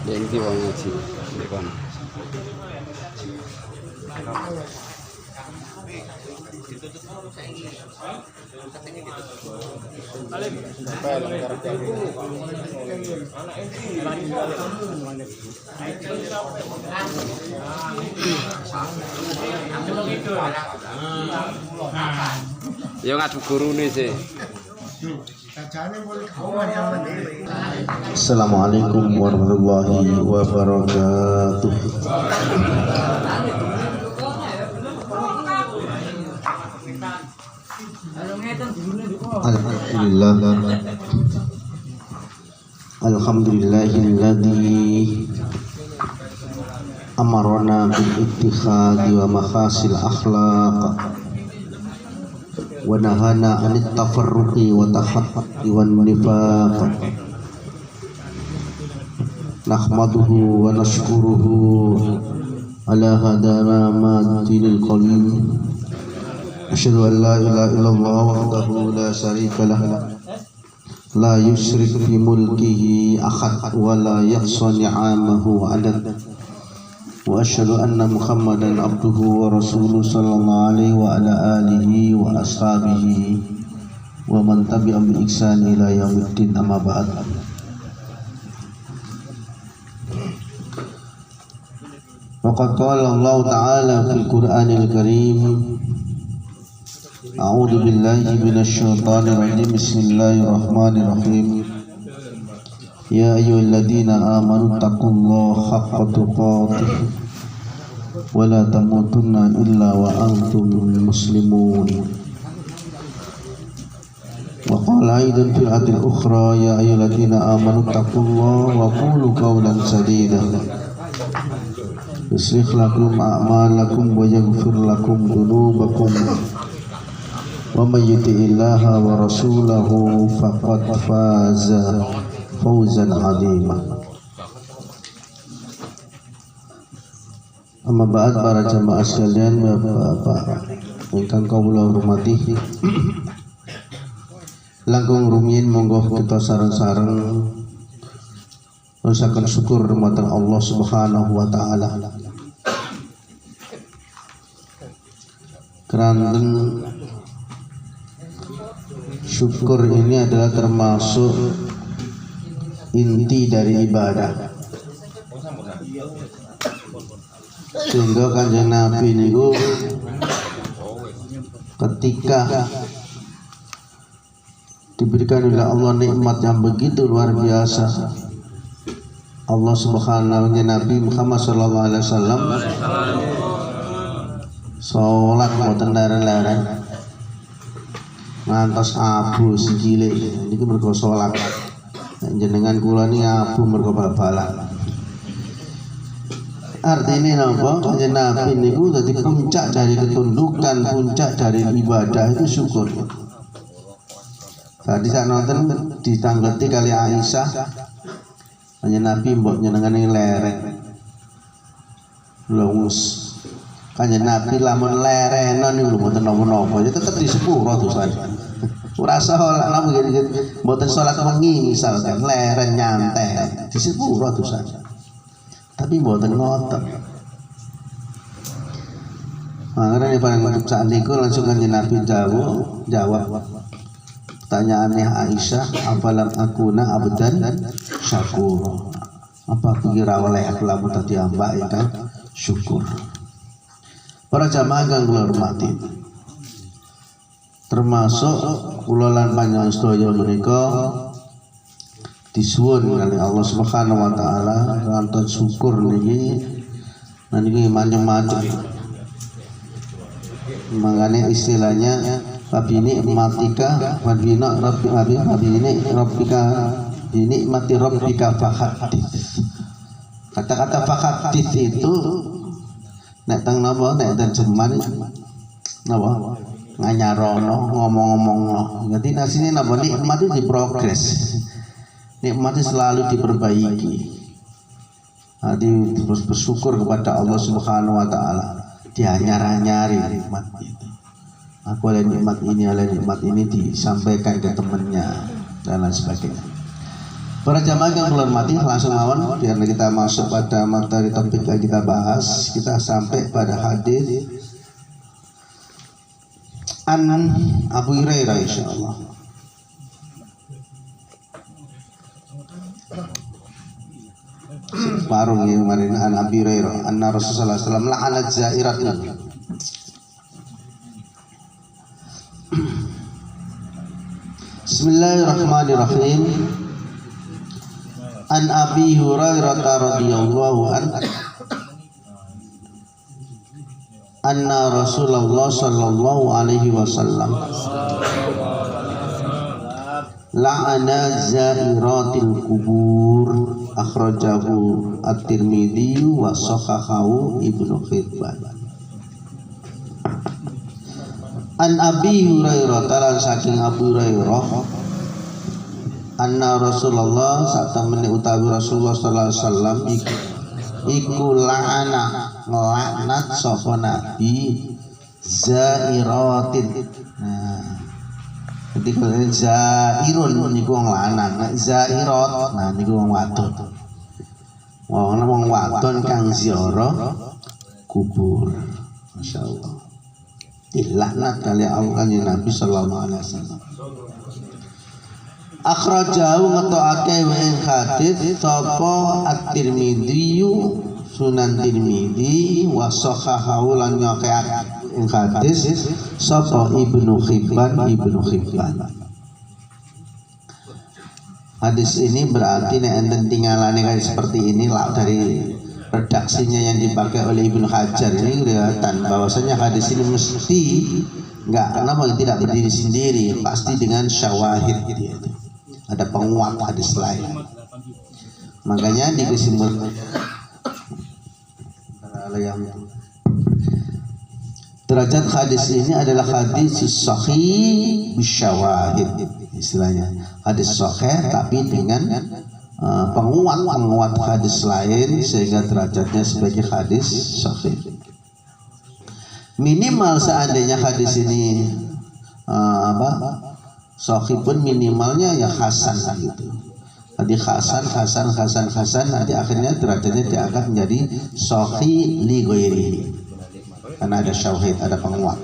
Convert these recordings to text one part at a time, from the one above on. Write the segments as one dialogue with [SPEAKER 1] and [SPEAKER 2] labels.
[SPEAKER 1] Yang di wong ngaji di kono. Yo ngadep gurune sih.
[SPEAKER 2] Assalamualaikum warahmatullahi wabarakatuh. Alhamdulillahilladzi amarna bil ittikhadi wa makhasil akhlaq wa nahana anit tafarruqi wa tahaqqi wan nifaq. Nahmaduhu wa nashkuruhu ala hadamatil qalim. Asyhadu an la ilaha illallah wahdahu la syarika lah, la yusyrik fi mulkihi ahad wa la yahsa ni'amahu adad. Wa asyhadu anna Muhammadan abduhu wa rasuluhu sallallahu alaihi wa ala alihi wa ashabihi wa man tabi'ahum bi ihsan ila yaumiddin, amma ba'd. Waqad qala Allah ta'ala fil Qur'anil Karim, a'udzu billahi minasy syaithanir rajim, bismillahirrahmanirrahim. Ya ayyuhalladzina amanu taqullaha haqqa tuqatih wa la tamutunna illa wa antum muslimun. Wa qala aidan fil ayatil ukhra, ya ayyuhalladzina amanu taqullaha wa qulu qawlan sadida yuslih lakum a'malakum wa yaghfir lakum dhunubakum wa may yuti'illaha wa rasulahu faqad faza fawzan 'azima. Amma ba'd, para jamaah sekalian, Bapak ingkang kawula hormati, langkung rumiyin monggo kita sareng-sareng mengucapkan syukur dumateng Allah Subhanahu wa taala. Keranten syukur ini adalah termasuk inti dari ibadah. Sehingga Kanjeng Nabi niku ketika diberikan oleh Allah nikmat yang begitu luar biasa, Allah Subhanahu wa ta'ala, Nabi Muhammad sallallahu alaihi wasallam salat mboten leren-leren ngantos abu sikile niku mergo salat. Jenengan kula ni abu mergo bal-balan. Artinya napa? Kanjeng Nabi niku dadi puncak dari ketundukan, puncak dari ibadah itu syukur. Tadi sak nonton ditangleti kali Aisyah, Kanjeng Nabi mbok nyenengane lereng. Lungus. Kanjeng Nabi lamun lerenan niku mboten napa-napa, ya tetep di sepuro dosane. Ora salat napa ngene mboten salat wengi misalkan leren nyantai, di sepuro dosane. Tapi mboten ngoten. Makanya paling untuk saat niku langsung Kanjeng Nabi jawab pertanyaannya Aisyah, apalam akuna abdan syakur, apa kira oleh aku lamun tadi hamba ingkang syukur. Para jamaah kang kula hormati, termasuk kula lan panjenengan sedaya menika disuwun kali Allah Subhanahu wa taala kanthi syukur niki macam-macam. Makanya istilahnya Wabini matika wabina wabini rabbika binikmati rabbika fahaddits. Kata-kata fahaddits itu nek teng napa nek terjemahan napa nganyarono ngomong-ngomongno. Jadi asline napa nikmat itu diprogres. Nikmat itu selalu diperbaiki. Terus bersyukur kepada Allah Subhanahu wa taala. Dianyar-anyari nikmat itu. Aku oleh nikmat ini disampaikan ke temannya dan lain sebagainya. Para jamaah yang hormati, langsung mawon biar kita masuk pada materi topik yang kita bahas. Kita sampai pada hadis an Abu Hurairah insyaallah. Barung yang kemarin an Abi Hurairah anna Rasulullah sallallahu alaihi wasallam la'anat za'iratna. Bismillahirrahmanirrahim. An Abi Hurairah radhiyallahu anhu anna Rasulullah sallallahu alaihi wasallam la'ana za'iratil kubur akhrajahu at-Tirmidzi wa sahahahu Ibnu Hibban. An Abi Hurairah taala saking Abu Hurairah anna Rasulullah saat temene utawi Rasulullah sallallahu alaihi wasallam iku la'ana nglaknat sapa nabi zairatin. Nah, ketika zairun niku wong lanang, nek zairat nah niku wong wadon. Wong wadon kang ziarah kubur. Masyaallah. Dilaknat kali Allah kanjeng Nabi sallallahu alaihi wasallam. Akhrajahu ngetokake ing hadis sapa at-Tirmidzi Sunan Tirmidzi wa sahahahu lan nyokake ing hadis sapa Ibnu Hibban. Hadis ini berarti nek enten tinggalane kayak seperti ini lah dari redaksinya yang dipakai oleh Ibnu Hajar ini kelihatan bahwasanya hadis ini mesti tidak berdiri sendiri, pasti dengan syawahid gitu. Ada penguat hadis lain. Makanya di kesimpulan derajat hadis ini adalah hadis sahih bisyawahid, istilahnya hadis sahih tapi dengan penguat hadis lain sehingga derajatnya sebagai hadis sahih. Minimal seandainya hadis ini sahih pun minimalnya ya hasan gitu. Tadi hasan nanti akhirnya derajatnya diangkat menjadi sahih li ghairihi. Karena ada syahid, ada penguat.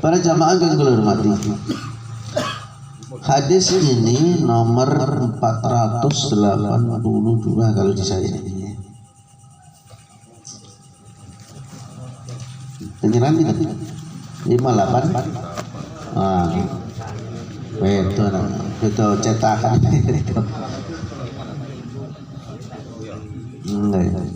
[SPEAKER 2] Para jamaah yang hormati. Hadis ini nomor 482 kalau di saya ini. Pengiran itu 58. Itu cetakan itu. Enggak.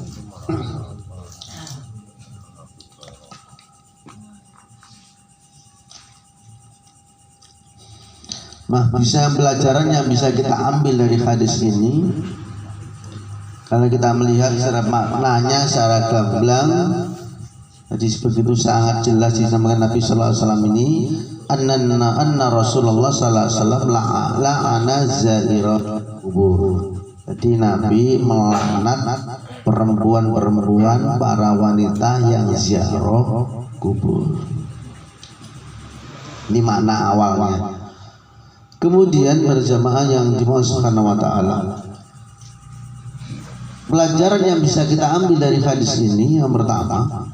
[SPEAKER 2] Bisa pelajaran yang bisa kita ambil dari hadis ini. Kalau kita melihat secara maknanya secara gamblang, jadi begitu sangat jelas disampaikan Nabi sallallahu alaihi wasallam ini. Anna Rasulullah sallallahu alaihi wasallam la'ana zairat kubur. Jadi Nabi melaknat perempuan-perempuan para wanita yang ziarah kubur. Ini makna awalnya. Kemudian berjamaah yang dimaksudkan wa ta'ala, pelajaran yang bisa kita ambil dari hadis ini yang pertama,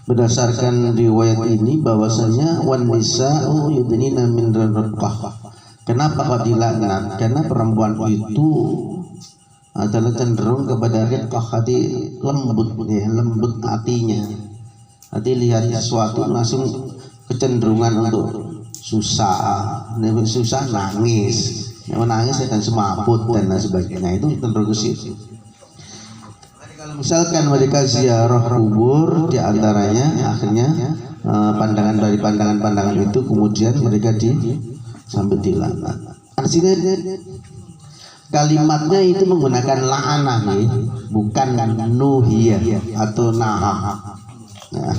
[SPEAKER 2] berdasarkan riwayat ini bahwasanya wan nisa'u yudnina min riqqah. Kenapa kok dilaknat? Karena perempuan itu adalah cenderung kepada riqqah, hati lembut ya, lembut hatinya. Hati lihat sesuatu langsung kecenderungan untuk susah nangis. Menangis akan semaput dan sebagainya, itu cenderung ke situ. Misalkan mereka ziarah kubur, diantaranya akhirnya pandangan dari pandangan itu kemudian mereka sampai dilaknat. Artinya kalimatnya itu menggunakan la'anah nih, bukan nuhiyah atau naha. Nah,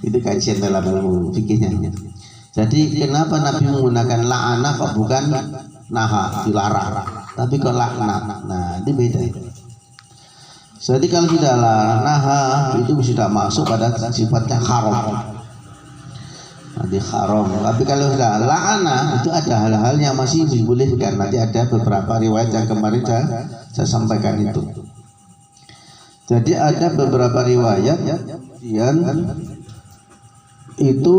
[SPEAKER 2] itu kajian dalam ilmu fikihnya. Jadi kenapa Nabi menggunakan la'anah kok bukan naha, dilarang, tapi kok laknat? Nah, itu beda. Jadi kalau tidak naha itu sudah masuk pada sifatnya haram. nanti haram. Tapi kalau sudah la'ana itu ada hal-hal yang masih dibolehkan. Nanti ada beberapa riwayat yang kemarin saya sampaikan itu. Jadi ada beberapa riwayat yang itu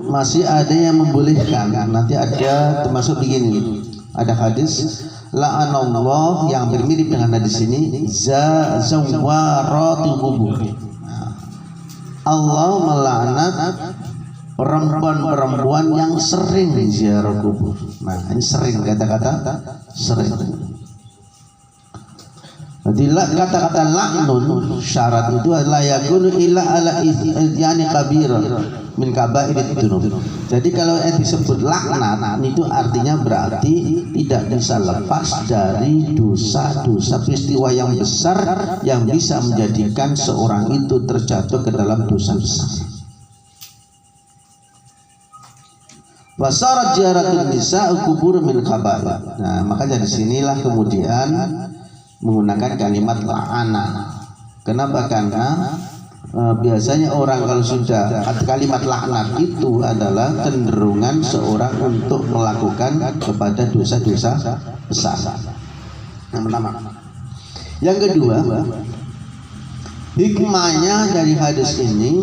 [SPEAKER 2] masih ada yang membolehkan. Nanti ada termasuk begini. Ada hadis la'anallah yang mirip dengan hadis ini zawaratul qubur. Allah melaknat perempuan-perempuan yang sering ziarah kubur. Nah, ini sering, kata-kata sering. Jadi kata-kata laknun syarat itu adalah yakunu illa ala yani kabira min kabairid dzunub. Jadi kalau yang disebut laknat itu artinya berarti tidak bisa lepas dari dosa-dosa peristiwa yang besar yang bisa menjadikan seorang itu terjatuh ke dalam dosa besar. Wasarat ziaratul nisa kubur min kabair. Nah, makanya disinilah kemudian menggunakan kalimat la'ana. Kenapa? Karena biasanya orang kalau sudah kalimat laknat itu adalah cenderungan seorang untuk melakukan kepada dosa-dosa besar. Yang pertama. Yang kedua, hikmahnya dari hadis ini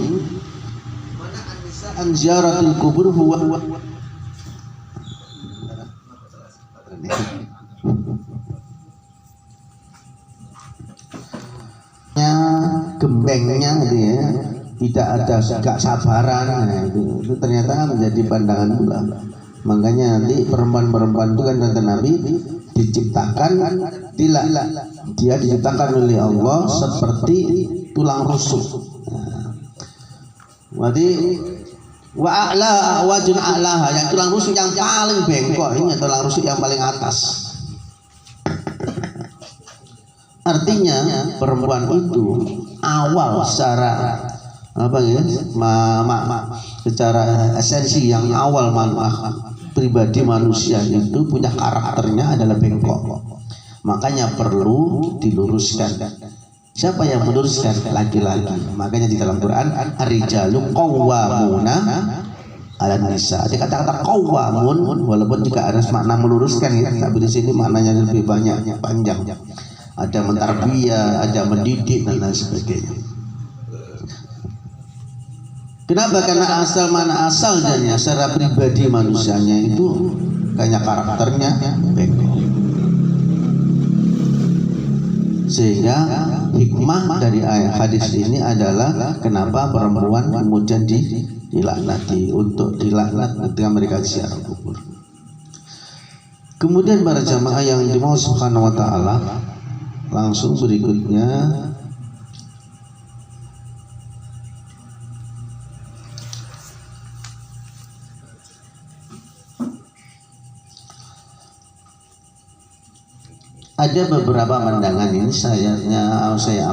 [SPEAKER 2] an ziyaratul kubur huwa gembengnya gitu ya, tidak ada sabaran. Nah, itu ternyata menjadi pandangan pula. Makanya nanti perempuan-perempuan itu kan kata Nabi diciptakan tidak, dia diciptakan oleh Allah seperti tulang rusuk. Jadi wa a'la wajun a'laha, yang tulang rusuk yang paling bengkok ini tulang rusuk yang paling atas. Artinya perempuan itu awal secara apa ya, secara esensi yang awal pribadi manusia itu punya karakternya adalah bengkok. Makanya perlu diluruskan. Siapa yang meluruskan? Laki-laki. Makanya di dalam Quran ar-rijalu qawwamuna 'alan nisa. Ada kata-kata qawwamun walaupun juga ada makna meluruskan ya, tapi di sini maknanya lebih banyak, panjang. Ada mentarbiyah, ada mendidik dan lain sebagainya. Kenapa? Karena mana asalnya secara pribadi manusianya itu kayak karakternya bengkok. Sehingga hikmah dari ayat hadis ini adalah kenapa perempuan kemudian dilaknati, untuk dilaknat ketika mereka ziarah kubur. Kemudian para jamaah yang dimau Subhanahu wa taala, langsung berikutnya ada beberapa pandangan ini saya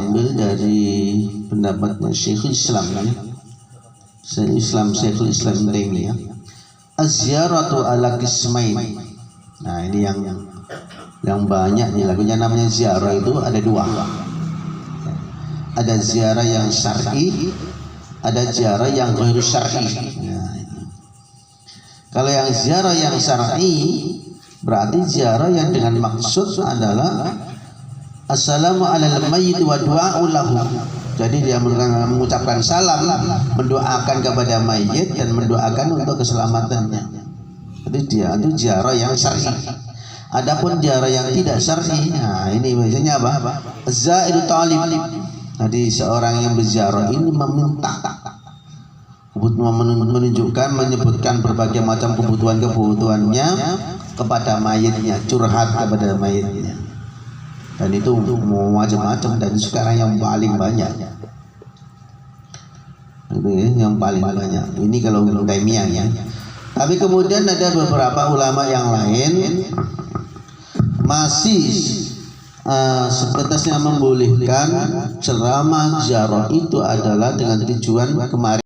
[SPEAKER 2] ambil dari pendapatnya Syekhul Islam Syekhul Islam Taimiyah. Az-ziyaratu ala qismain. Nah, ini yang banyak nih lagunya, namanya ziarah itu ada dua. Ada ziarah yang syar'i, ada ziarah yang ghairu syar'i. Nah, kalau yang ziarah yang syar'i berarti ziarah yang dengan maksud adalah assalamu alal mayyit wa du'a'u lahu. Jadi dia mengucapkan salam, mendoakan kepada mayit dan mendoakan untuk keselamatannya. Jadi dia itu ziarah yang syar'i. Adapun ziarah yang tidak syar'i, nah ini biasanya apa? Zairu talib. Jadi seorang yang berziarah ini meminta, menunjukkan, menyebutkan berbagai macam kebutuhannya kepada mayitnya, curhat kepada mayitnya. Dan itu macam-macam, dan sekarang yang paling banyak. Itu ya, yang paling banyak. Ini kalau Ibnu Taimiyah ya. Tapi kemudian ada beberapa ulama yang lain masih sebatasnya membolehkan selama ziarah itu adalah dengan tujuan kemarin